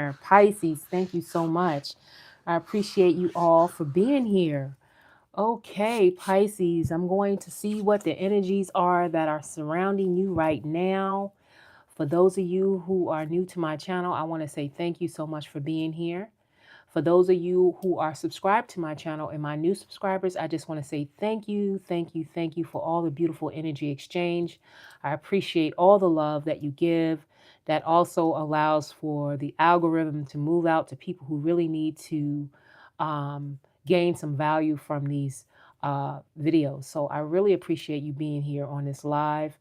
here. Pisces, thank you so much. I appreciate you all for being here. Okay, Pisces, I'm going to see what the energies are that are surrounding you right now. For those of you who are new to my channel, I want to say thank you so much for being here. For those of you who are subscribed to my channel and my new subscribers, I just want to say thank you, thank you, thank you for all the beautiful energy exchange. I appreciate all the love that you give. That also allows for the algorithm to move out to people who really need to gain some value from these videos. So I really appreciate you being here on this live.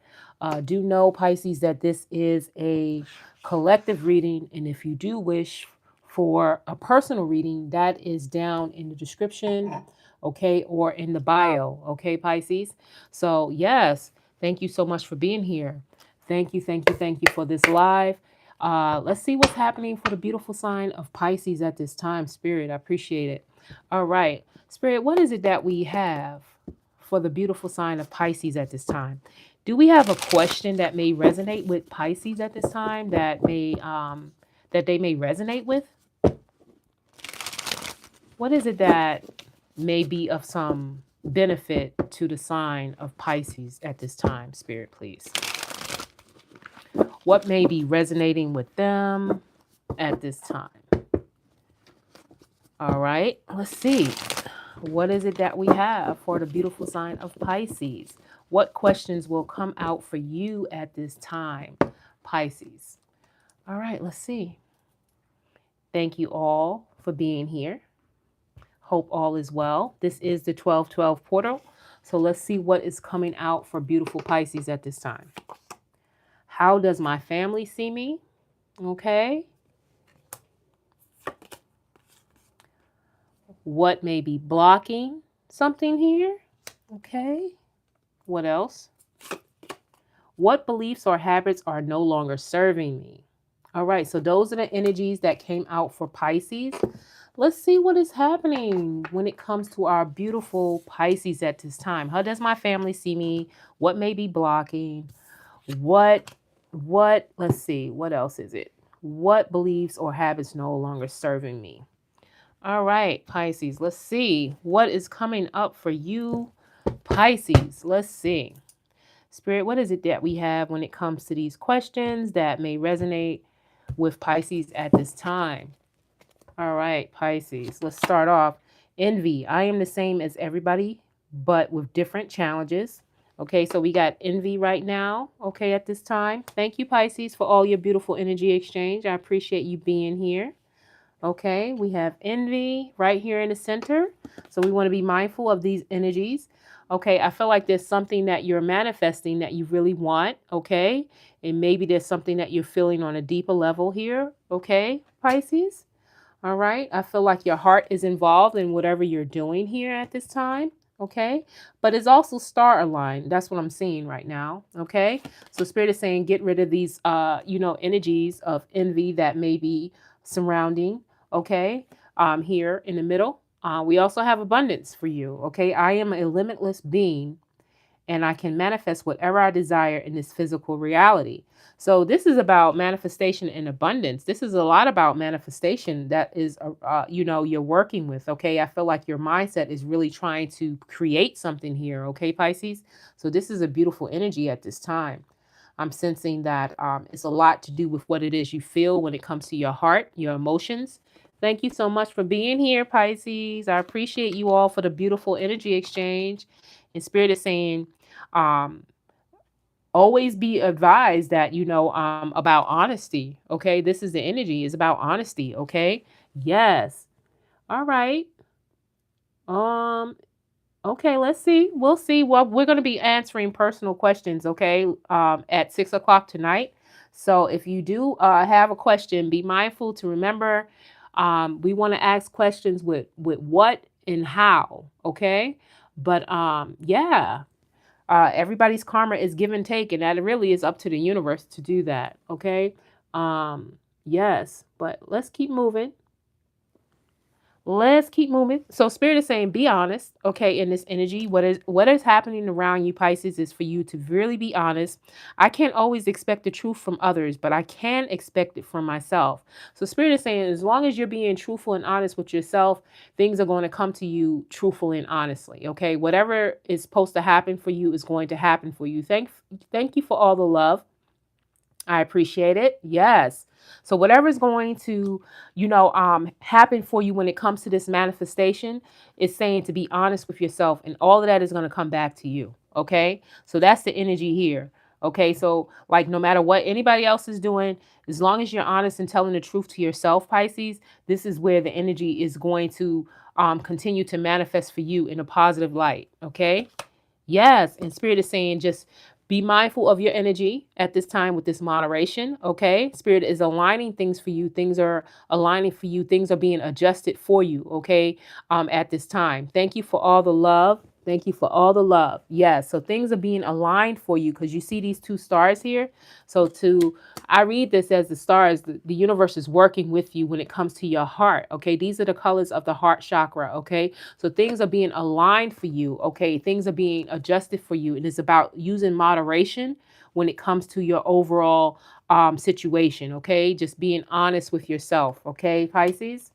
Do know, Pisces, that this is a collective reading, and if you do wish for a personal reading, that is down in the description, okay, or in the bio, okay, Pisces. So yes, thank you so much for being here. Thank you, thank you, thank you for this live. Let's see what's happening for the beautiful sign of Pisces at this time, Spirit. I appreciate it. All right, Spirit, what is it that we have for the beautiful sign of Pisces at this time? Do we have a question that may resonate with Pisces at this time, that they may resonate with? What is it that may be of some benefit to the sign of Pisces at this time, Spirit, please? What may be resonating with them at this time? All right, let's see. What is it that we have for the beautiful sign of Pisces? What questions will come out for you at this time, Pisces? All right, let's see. Thank you all for being here. Hope all is well. This is the 1212 portal. So let's see what is coming out for beautiful Pisces at this time. How does my family see me? Okay. What may be blocking something here? Okay. What else? What beliefs or habits are no longer serving me? All right. So those are the energies that came out for Pisces. Let's see what is happening when it comes to our beautiful Pisces at this time. How does my family see me? What may be blocking? Let's see, what else is it? What beliefs or habits no longer serving me? All right, Pisces, let's see what is coming up for you, Pisces. Let's see. Spirit, what is it that we have when it comes to these questions that may resonate with Pisces at this time? All right, Pisces, let's start off. Envy. I am the same as everybody, but with different challenges. Okay, so we got envy right now, okay, at this time. Thank you, Pisces, for all your beautiful energy exchange. I appreciate you being here. Okay, we have envy right here in the center. So we want to be mindful of these energies. Okay, I feel like there's something that you're manifesting that you really want, okay? And maybe there's something that you're feeling on a deeper level here, okay, Pisces? All right. I feel like your heart is involved in whatever you're doing here at this time. Okay. But it's also star aligned. That's what I'm seeing right now. Okay. So Spirit is saying get rid of these, energies of envy that may be surrounding. Okay. Here in the middle. We also have abundance for you. Okay. I am a limitless being, and I can manifest whatever I desire in this physical reality. So this is about manifestation and abundance. This is a lot about manifestation that is, you're working with. Okay. I feel like your mindset is really trying to create something here. Okay, Pisces. So this is a beautiful energy at this time. I'm sensing that it's a lot to do with what it is you feel when it comes to your heart, your emotions. Thank you so much for being here, Pisces. I appreciate you all for the beautiful energy exchange. And Spirit is saying, um, always be advised that, about honesty. Okay. This is the energy, is about honesty. Okay. Yes. All right. Um, okay, let's see. We'll see. Well, we're going to be answering personal questions, okay, at 6 o'clock tonight. So if you do have a question, be mindful to remember we want to ask questions with what and how, okay? But yeah, everybody's karma is give and take, and that really is up to the universe to do that, okay? Yes, but let's keep moving. Let's keep moving. So Spirit is saying, be honest, okay, in this energy. What is happening around you, Pisces, is for you to really be honest. I can't always expect the truth from others, but I can expect it from myself. So Spirit is saying, as long as you're being truthful and honest with yourself, things are going to come to you truthfully and honestly. Okay. Whatever is supposed to happen for you is going to happen for you. Thank you for all the love. I appreciate it. Yes. So whatever's going to, happen for you when it comes to this manifestation is saying to be honest with yourself, and all of that is going to come back to you. Okay. So that's the energy here. Okay. So like no matter what anybody else is doing, as long as you're honest and telling the truth to yourself, Pisces, this is where the energy is going to continue to manifest for you in a positive light. Okay. Yes, and Spirit is saying just be mindful of your energy at this time with this moderation, okay? Spirit is aligning things for you. Things are aligning for you. Things are being adjusted for you, okay? At this time. Thank you for all the love. Thank you for all the love. Yes, so things are being aligned for you because you see these two stars here. So I read this as the stars, the universe is working with you when it comes to your heart, okay? These are the colors of the heart chakra, okay? So things are being aligned for you, okay? Things are being adjusted for you. And it's about using moderation when it comes to your overall situation, okay? Just being honest with yourself, okay, Pisces?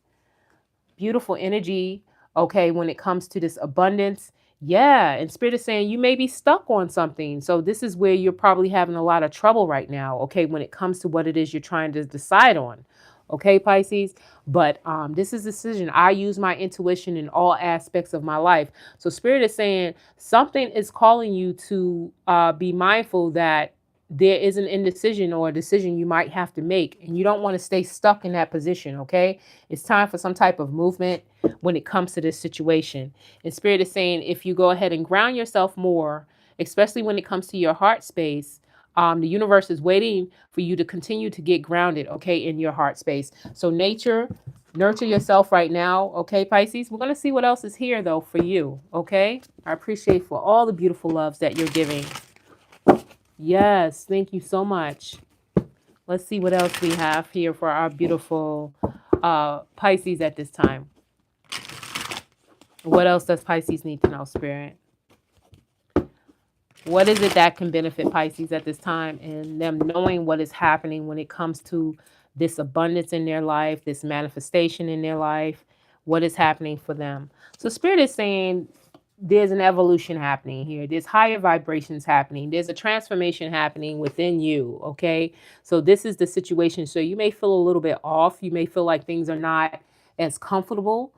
Beautiful energy, okay, when it comes to this abundance. Yeah, and Spirit is saying you may be stuck on something. So this is where you're probably having a lot of trouble right now, okay, when it comes to what it is you're trying to decide on. Okay, Pisces, but this is a decision. I use my intuition in all aspects of my life. So Spirit is saying something is calling you to be mindful that there is an indecision or a decision you might have to make, and you don't want to stay stuck in that position. Okay, it's time for some type of movement when it comes to this situation. And Spirit is saying if you go ahead and ground yourself more, especially when it comes to your heart space, the universe is waiting for you to continue to get grounded, okay, in your heart space. So nurture yourself right now, okay, Pisces? We're going to see what else is here, though, for you, okay? I appreciate for all the beautiful loves that you're giving. Yes, thank you so much. Let's see what else we have here for our beautiful Pisces at this time. What else does Pisces need to know, Spirit? What is it that can benefit Pisces at this time, and them knowing what is happening when it comes to this abundance in their life, this manifestation in their life? What is happening for them? So Spirit is saying there's an evolution happening here. There's higher vibrations happening. There's a transformation happening within you, okay? So this is the situation. So you may feel a little bit off. You may feel like things are not as comfortable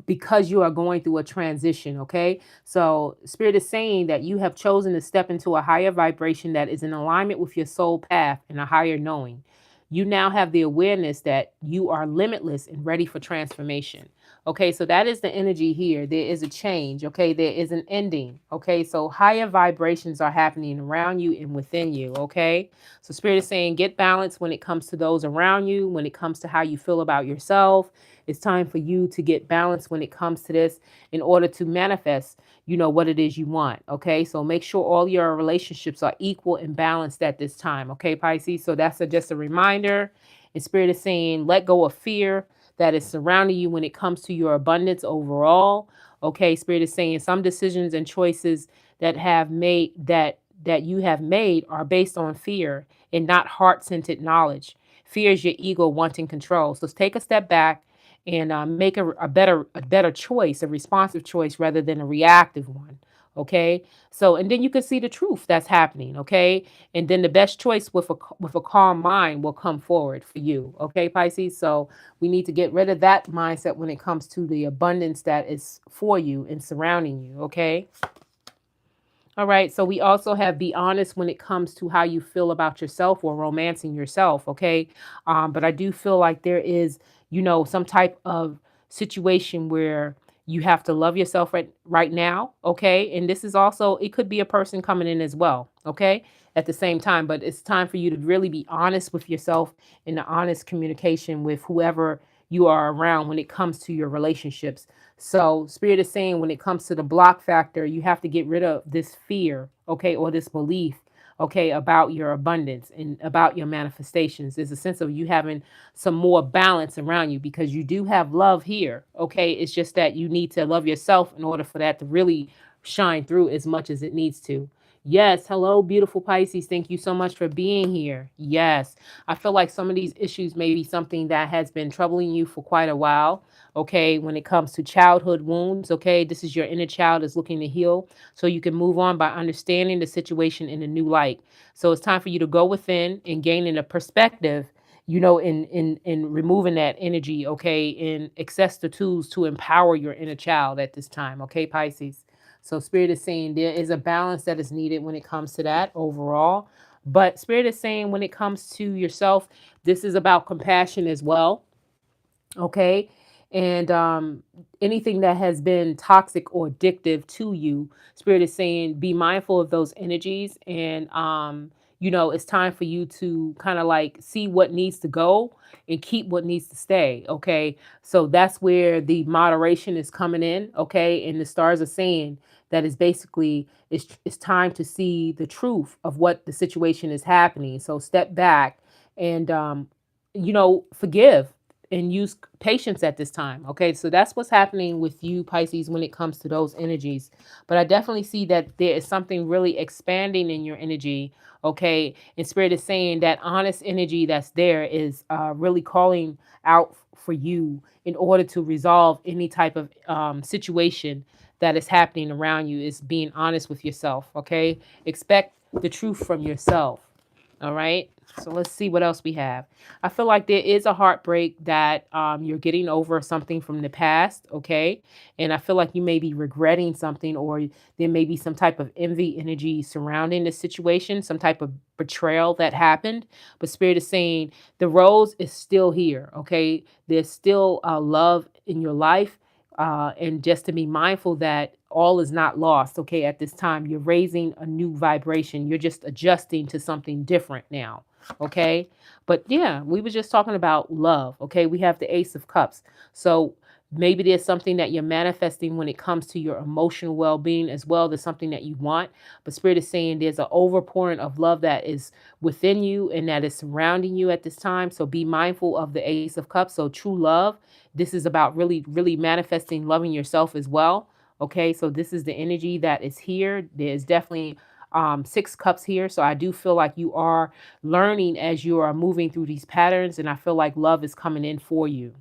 because you are going through a transition, okay? So Spirit is saying that you have chosen to step into a higher vibration that is in alignment with your soul path and a higher knowing. You now have the awareness that you are limitless and ready for transformation. Okay, so that is the energy here. There is a change, okay? There is an ending, okay? So higher vibrations are happening around you and within you, okay? So Spirit is saying get balance when it comes to those around you, when it comes to how you feel about yourself. It's time for you to get balance when it comes to this in order to manifest, what it is you want. Okay. So make sure all your relationships are equal and balanced at this time. Okay, Pisces. So that's just a reminder. And Spirit is saying, let go of fear that is surrounding you when it comes to your abundance overall. Okay. Spirit is saying some decisions and choices that you have made are based on fear and not heart-centered knowledge. Fear is your ego wanting control. So take a step back and make a better choice, a responsive choice rather than a reactive one. Okay. So, and then you can see the truth that's happening. Okay. And then the best choice with a calm mind will come forward for you. Okay, Pisces. So we need to get rid of that mindset when it comes to the abundance that is for you and surrounding you. Okay. All right. So we also have be honest when it comes to how you feel about yourself or romancing yourself. Okay. But I do feel like there is, some type of situation where you have to love yourself right now. Okay. And this is also, it could be a person coming in as well. Okay. At the same time, but it's time for you to really be honest with yourself in the honest communication with whoever you are around when it comes to your relationships. So Spirit is saying when it comes to the block factor, you have to get rid of this fear, okay, or this belief okay, about your abundance and about your manifestations. There's a sense of you having some more balance around you because you do have love here, okay? It's just that you need to love yourself in order for that to really shine through as much as it needs to. Yes, hello, beautiful Pisces. Thank you so much for being here. Yes, I feel like some of these issues may be something that has been troubling you for quite a while. Okay, when it comes to childhood wounds, okay, this is your inner child is looking to heal so you can move on by understanding the situation in a new light. So it's time for you to go within and gaining a perspective, in removing that energy, okay, and access the tools to empower your inner child at this time, okay, Pisces. So Spirit is saying there is a balance that is needed when it comes to that overall. But Spirit is saying when it comes to yourself, this is about compassion as well, okay? And anything that has been toxic or addictive to you, Spirit is saying be mindful of those energies. And it's time for you to kind of like see what needs to go and keep what needs to stay, okay? So that's where the moderation is coming in, okay? And the stars are saying that is basically it's time to see the truth of what the situation is happening. So step back and forgive and use patience at this time. Okay, so that's what's happening with you, Pisces, when it comes to those energies. But I definitely see that there is something really expanding in your energy. Okay, and Spirit is saying that honest energy that's there is really calling out for you in order to resolve any type of situation that is happening around you. Is being honest with yourself. Okay, expect the truth from yourself. All right. So let's see what else we have. I feel like there is a heartbreak that you're getting over something from the past. Okay. And I feel like you may be regretting something, or there may be some type of envy energy surrounding the situation, some type of betrayal that happened. But Spirit is saying the rose is still here. Okay. There's still love in your life. And just to be mindful that all is not lost. Okay. At this time, you're raising a new vibration. You're just adjusting to something different now. Okay. But yeah, we were just talking about love. Okay. We have the Ace of Cups. So maybe there's something that you're manifesting when it comes to your emotional well-being as well. There's something that you want. But Spirit is saying there's an overpouring of love that is within you and that is surrounding you at this time. So be mindful of the Ace of Cups. So true love. This is about really, really manifesting loving yourself as well. Okay. So this is the energy that is here. There's definitely 6 cups here. So I do feel like you are learning as you are moving through these patterns. And I feel like love is coming in for you.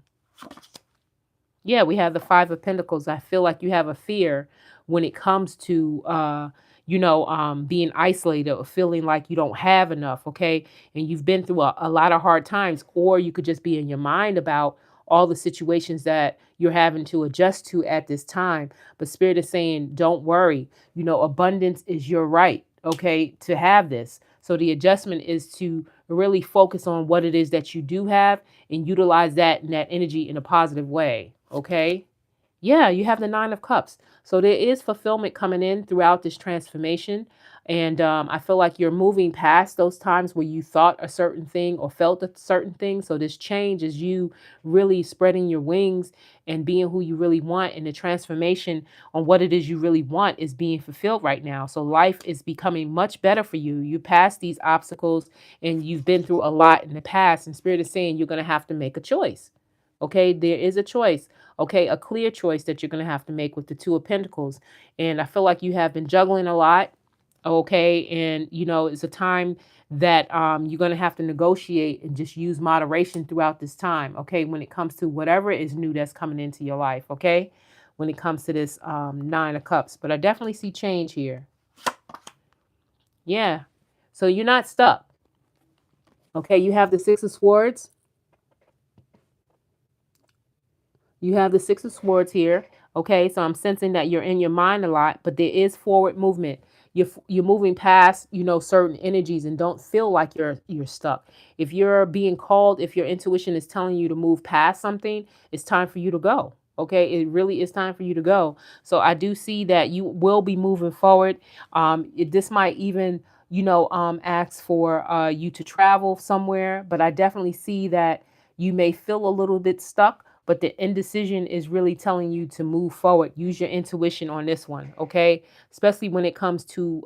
Yeah, we have the 5 of Pentacles. I feel like you have a fear when it comes to, being isolated or feeling like you don't have enough, okay? And you've been through a lot of hard times, or you could just be in your mind about all the situations that you're having to adjust to at this time. But Spirit is saying, don't worry. Abundance is your right, okay, to have this. So the adjustment is to really focus on what it is that you do have and utilize that and that energy in a positive way. Okay. Yeah, you have the 9 of Cups. So there is fulfillment coming in throughout this transformation. And I feel like you're moving past those times where you thought a certain thing or felt a certain thing. So this change is you really spreading your wings and being who you really want. And the transformation on what it is you really want is being fulfilled right now. So life is becoming much better for you. You passed these obstacles and you've been through a lot in the past. And Spirit is saying you're going to have to make a choice. Okay, there is a choice. Okay, a clear choice that you're going to have to make with the 2 of Pentacles. And I feel like you have been juggling a lot. Okay, and it's a time that you're going to have to negotiate and just use moderation throughout this time. Okay, when it comes to whatever is new that's coming into your life. Okay, when it comes to this 9 of Cups. But I definitely see change here. Yeah, so you're not stuck. Okay, you have the 6 of Swords. You have the 6 of Swords here. Okay, so I'm sensing that you're in your mind a lot, but there is forward movement. You're moving past, certain energies, and don't feel like you're stuck. If you're being called, if your intuition is telling you to move past something, it's time for you to go. Okay, it really is time for you to go. So I do see that you will be moving forward. This might even, ask for you to travel somewhere, but I definitely see that you may feel a little bit stuck, but the indecision is really telling you to move forward. Use your intuition on this one, okay? Especially when it comes to,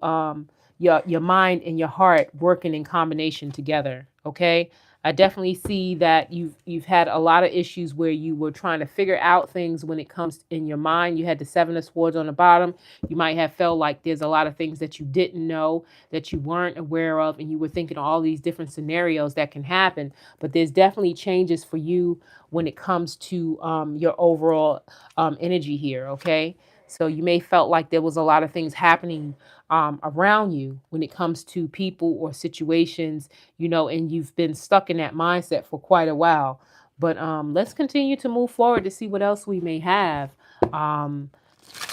your mind and your heart working in combination together. Okay. I definitely see that you've had a lot of issues where you were trying to figure out things when it comes in your mind. You had the seven of swords on the bottom. You might have felt like there's a lot of things that you didn't know, that you weren't aware of, and you were thinking all these different scenarios that can happen. But there's definitely changes for you when it comes to your overall energy here. Okay. So you may felt like there was a lot of things happening around you when it comes to people or situations, and you've been stuck in that mindset for quite a while. But let's continue to move forward to see what else we may have um,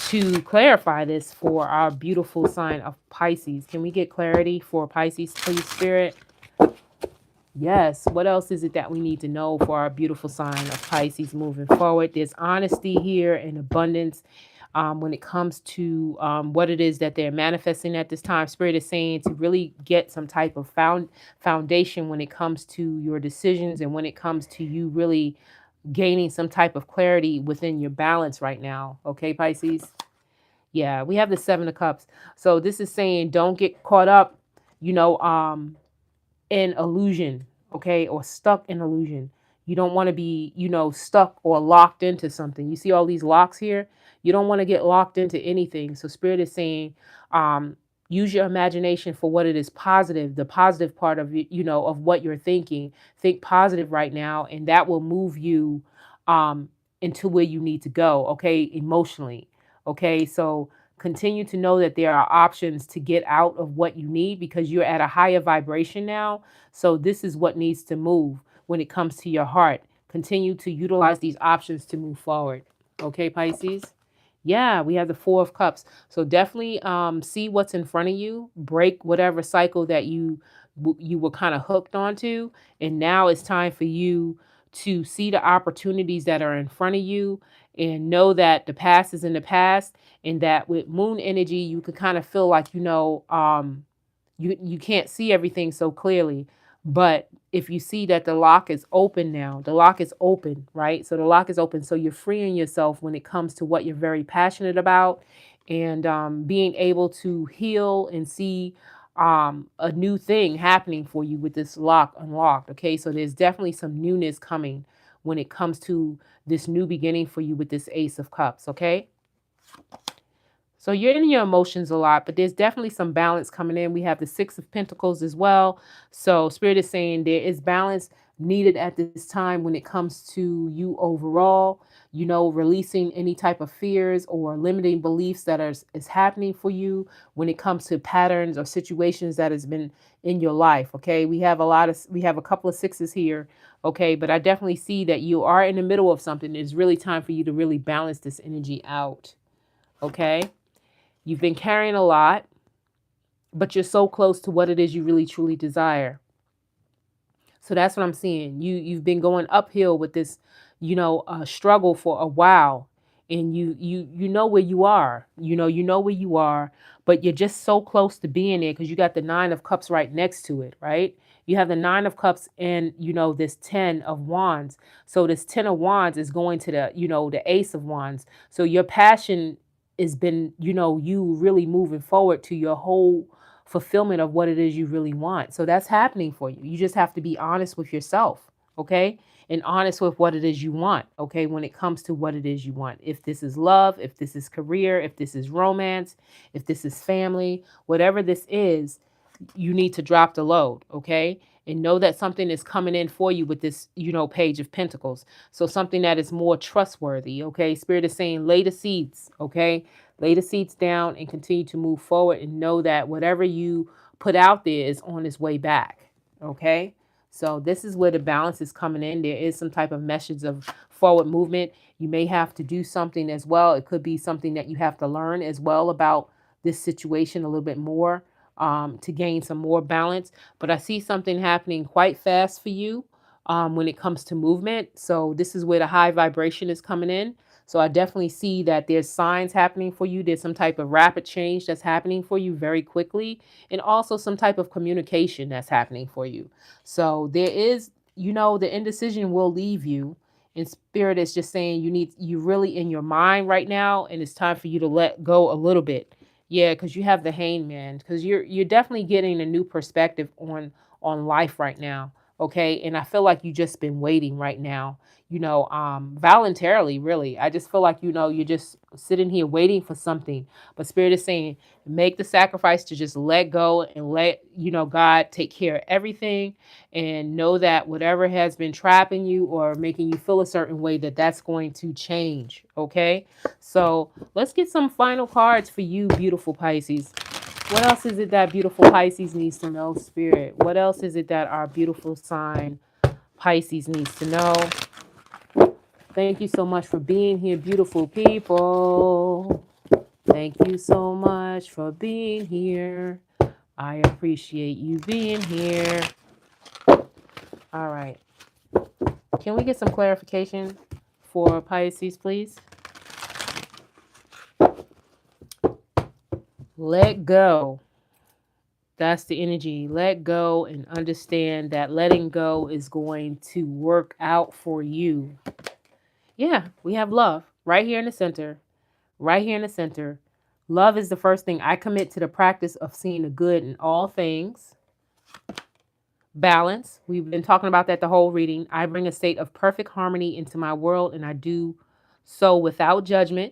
to clarify this for our beautiful sign of Pisces. Can we get clarity for Pisces, please, Spirit? Yes. What else is it that we need to know for our beautiful sign of Pisces moving forward? There's honesty here and abundance when it comes to what it is that they're manifesting at this time. Spirit is saying to really get some type of foundation when it comes to your decisions and when it comes to you really gaining some type of clarity within your balance right now. Okay, Pisces? Yeah, we have the Seven of Cups. So this is saying don't get caught up, you know, in illusion, okay, or stuck in illusion. You don't want to be, stuck or locked into something. You see all these locks here? You don't want to get locked into anything. So Spirit is saying, use your imagination for what it is positive, the positive part of of what you're thinking. Think positive right now, and that will move you um, into where you need to go, okay, emotionally. Okay, so continue to know that there are options to get out of what you need because you're at a higher vibration now. So this is what needs to move when it comes to your heart. Continue to utilize these options to move forward. Okay, Pisces? Yeah, we have the Four of Cups. So definitely see what's in front of you, break whatever cycle that you were kind of hooked onto, and now it's time for you to see the opportunities that are in front of you and know that the past is in the past, and that with moon energy you could kind of feel like you can't see everything so clearly. But if you see that the lock is open now, the lock is open, right? So the lock is open. So you're freeing yourself when it comes to what you're very passionate about, and being able to heal and see a new thing happening for you with this lock unlocked. Okay. So there's definitely some newness coming when it comes to this new beginning for you with this Ace of Cups. Okay. So you're in your emotions a lot, but there's definitely some balance coming in. We have the Six of Pentacles as well. So Spirit is saying there is balance needed at this time when it comes to you overall, releasing any type of fears or limiting beliefs that is happening for you when it comes to patterns or situations that has been in your life. Okay. We have a couple of sixes here. Okay. But I definitely see that you are in the middle of something. It's really time for you to really balance this energy out. Okay. You've been carrying a lot, but you're so close to what it is you really truly desire. So that's what I'm seeing. You've been going uphill with this, struggle for a while, and you know where you are. You know where you are, but you're just so close to being there because you got the Nine of Cups right next to it, right? You have the Nine of Cups and this Ten of Wands. So this Ten of Wands is going to the Ace of Wands. So your passion has been, you really moving forward to your whole fulfillment of what it is you really want. So that's happening for you. You just have to be honest with yourself, okay? And honest with what it is you want, okay? When it comes to what it is you want. If this is love, if this is career, if this is romance, if this is family, whatever this is, you need to drop the load, okay? And know that something is coming in for you with this, Page of Pentacles. So something that is more trustworthy, okay? Spirit is saying lay the seeds, okay? Lay the seeds down and continue to move forward and know that whatever you put out there is on its way back, okay? So this is where the balance is coming in. There is some type of message of forward movement. You may have to do something as well. It could be something that you have to learn as well about this situation a little bit more to gain some more balance. But I see something happening quite fast for you when it comes to movement. So this is where the high vibration is coming in. So I definitely see that there's signs happening for you. There's some type of rapid change that's happening for you very quickly. And also some type of communication that's happening for you. So there is, the indecision will leave you. And Spirit is just saying you really in your mind right now. And it's time for you to let go a little bit. Yeah, because you have the hangman. Because you're definitely getting a new perspective on life right now. Okay, and I feel like you just been waiting right now. Voluntarily, really. I just feel like you're just sitting here waiting for something. But Spirit is saying, make the sacrifice to just let go and let God take care of everything, and know that whatever has been trapping you or making you feel a certain way, that's going to change. Okay, so let's get some final cards for you, beautiful Pisces. What else is it that beautiful Pisces needs to know, Spirit? What else is it that our beautiful sign Pisces needs to know? Thank you so much for being here, beautiful people. Thank you so much for being here. I appreciate you being here. All right. Can we get some clarification for Pisces, please? Let go. That's the energy. Let go and understand that letting go is going to work out for you. Yeah, we have love right here in the center. Right here in the center. Love is the first thing. I commit to the practice of seeing the good in all things. Balance. We've been talking about that the whole reading. I bring a state of perfect harmony into my world, and I do so without judgment.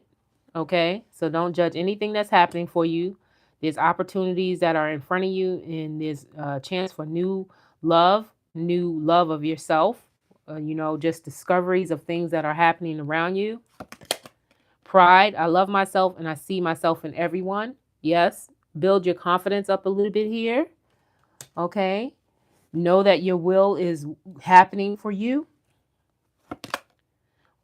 Okay? So don't judge anything that's happening for you. There's opportunities that are in front of you, and there's a chance for new love of yourself. Just discoveries of things that are happening around you. Pride. I love myself and I see myself in everyone. Yes. Build your confidence up a little bit here. Okay. Know that your will is happening for you.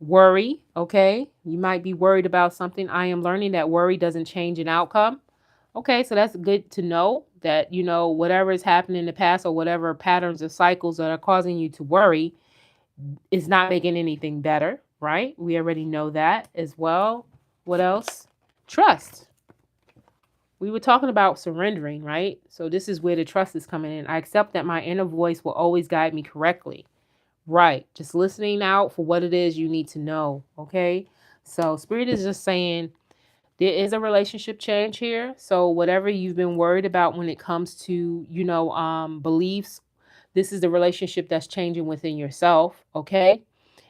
Worry. Okay. You might be worried about something. I am learning that worry doesn't change an outcome. Okay. So that's good to know that, whatever is happening in the past or whatever patterns or cycles that are causing you to worry is not making anything better. Right. We already know that as well. What else? Trust. We were talking about surrendering, right? So this is where the trust is coming in. I accept that my inner voice will always guide me correctly. Right. Just listening out for what it is you need to know. Okay. So Spirit is just saying there is a relationship change here. So whatever you've been worried about when it comes to, beliefs, this is the relationship that's changing within yourself. Okay.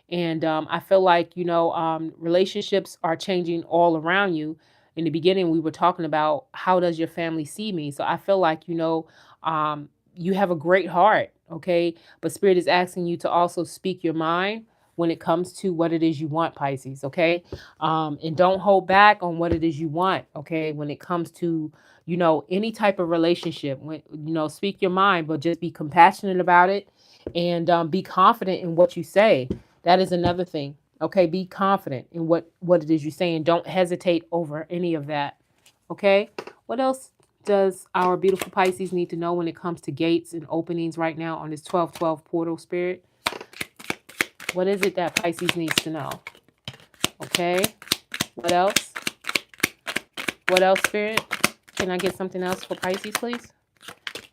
And I feel like, relationships are changing all around you. In the beginning, we were talking about how does your family see me? So I feel like, you have a great heart, okay? But Spirit is asking you to also speak your mind when it comes to what it is you want, Pisces, okay? And don't hold back on what it is you want, okay? When it comes to, any type of relationship, speak your mind, but just be compassionate about it, and be confident in what you say. That is another thing. Okay, be confident in what it is you're saying. Don't hesitate over any of that. Okay? What else does our beautiful Pisces need to know when it comes to gates and openings right now on this 1212 portal, Spirit? What is it that Pisces needs to know? Okay? What else? What else, Spirit? Can I get something else for Pisces, please?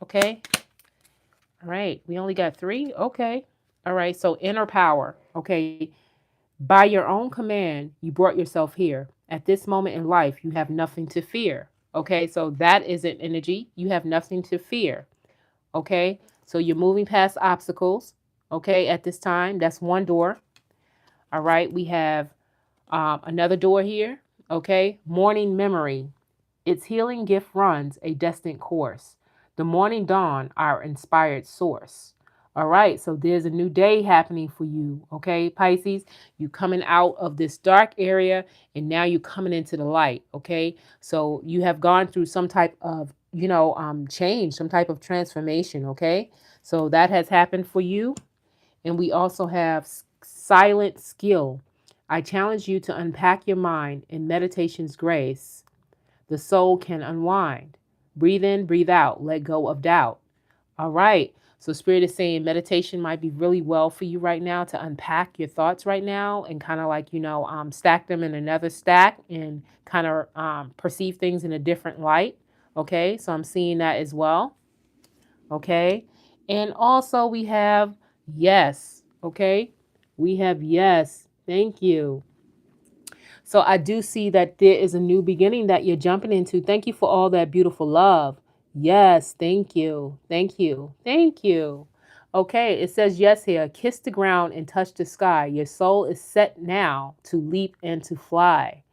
Okay? All right. We only got 3? Okay. All right. So inner power. Okay. By your own command, you brought yourself here. At this moment in life, you have nothing to fear. Okay, so that is an energy. You have nothing to fear. Okay, so you're moving past obstacles. Okay, at this time, that's one door. All right, we have another door here. Okay, morning memory. Its healing gift runs a destined course. The morning dawn, our inspired source. All right, so there's a new day happening for you, okay, Pisces? You coming out of this dark area and now you're coming into the light, okay? So you have gone through some type of, change, some type of transformation, okay? So that has happened for you. And we also have silent skill. I challenge you to unpack your mind in meditation's grace. The soul can unwind. Breathe in, breathe out, let go of doubt. All right. So Spirit is saying meditation might be really well for you right now to unpack your thoughts right now and kind of like, stack them in another stack and kind of perceive things in a different light. Okay. So I'm seeing that as well. Okay. And also we have yes. Okay. We have yes. Thank you. So I do see that there is a new beginning that you're jumping into. Thank you for all that beautiful love. Yes, thank you. Thank you. Thank you. Okay, it says yes here. Kiss the ground and touch the sky. Your soul is set now to leap and to fly.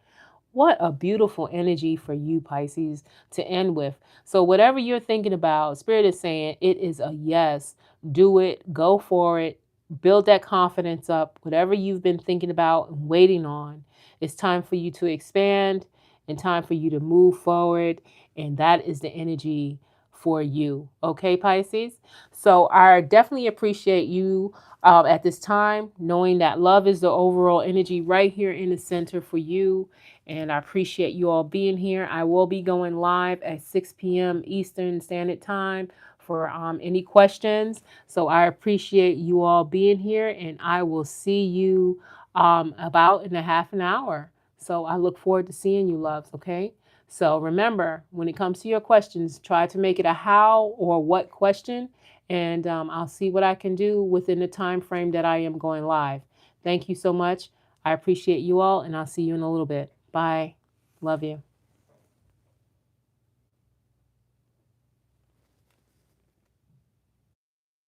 What a beautiful energy for you, Pisces, to end with. So, whatever you're thinking about, Spirit is saying it is a yes. Do it, go for it, build that confidence up. Whatever you've been thinking about and waiting on, it's time for you to expand and time for you to move forward. And that is the energy for you. Okay, Pisces? So, I definitely appreciate you at this time, knowing that love is the overall energy right here in the center for you. And I appreciate you all being here. I will be going live at 6 p.m. Eastern Standard Time for any questions. So I appreciate you all being here, and I will see you about in a half an hour. So I look forward to seeing you, loves, okay? So remember, when it comes to your questions, try to make it a how or what question, and I'll see what I can do within the time frame that I am going live. Thank you so much. I appreciate you all, and I'll see you in a little bit. Bye. Love you.